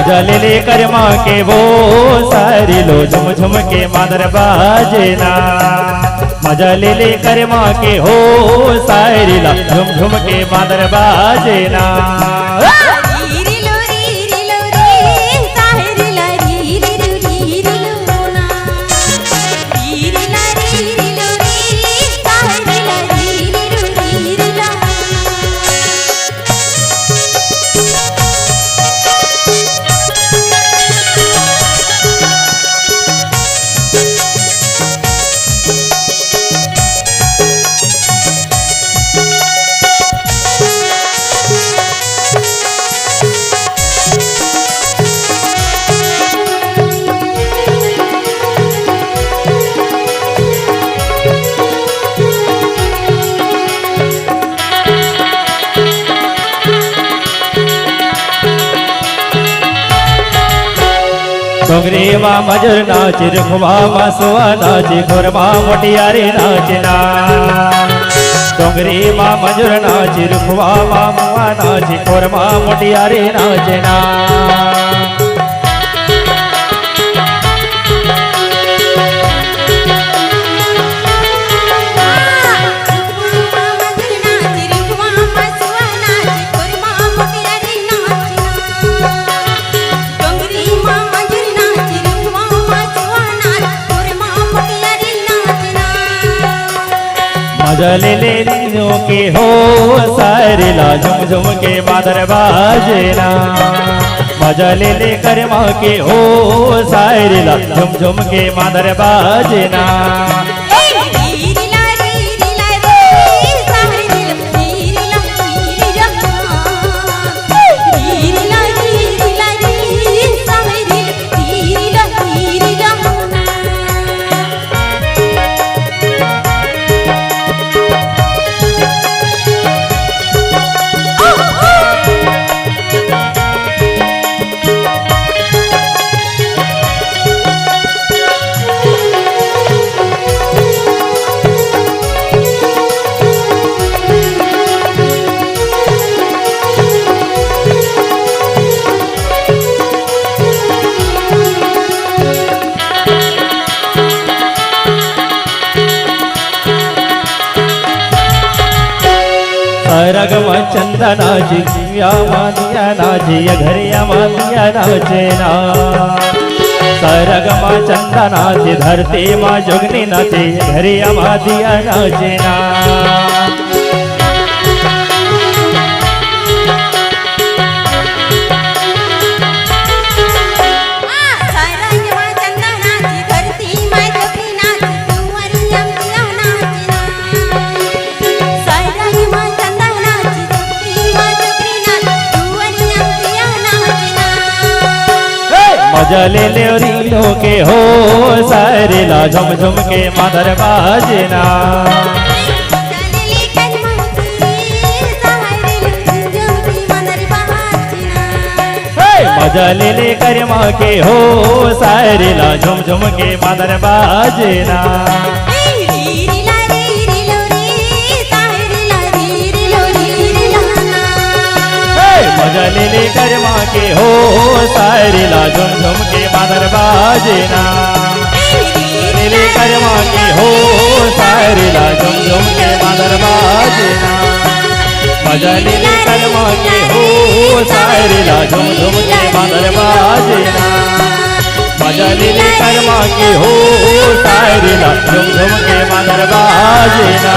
मजा ले ले कर्मा के वो सारी लो झुम झुम के मादर बाजना मजा ले ले कर्मा के हो सारी ला झुम झुम के मादर बाजना डोंगरी मा मजूर नाच रुखवा मा सुआ नाच घोरमा मोटियारी नाचना डोंगरी मा मजूर नाच रुखवा मा मुआ नाच घोरमा मोटियारी नाचना मजा ले ले नीनों के हो सारे ला झुम झुम के मादर बाजना मजा ले ले कर्मा के हो सारे ला झुम झुम के मादर बाजना सरगम चंदा नाची या मादिया नाची या घरिया मादिया नाचना सरगम चंदा नाची धरती माँ जोगनी नाची घरिया मादिया नाचना मजा ले ले रीलो के हो सारे ला झुम झुम के मादर बाजना मजा ले ले कर्मा के हो सारे ला झुम झुम के मादर बाजना मजा ले ले कर्मा के हो सारे ला झुम झुम के मादर बाजना ले ले कर्मा के हो सारे ला झुम झुम के मादर बाजना मजा ले ले कर्मा के हो सारे ला झुम झुम के मादर बाजना मजा ले ले कर्मा के हो सारे ला झुम झुम के मादर बाजना।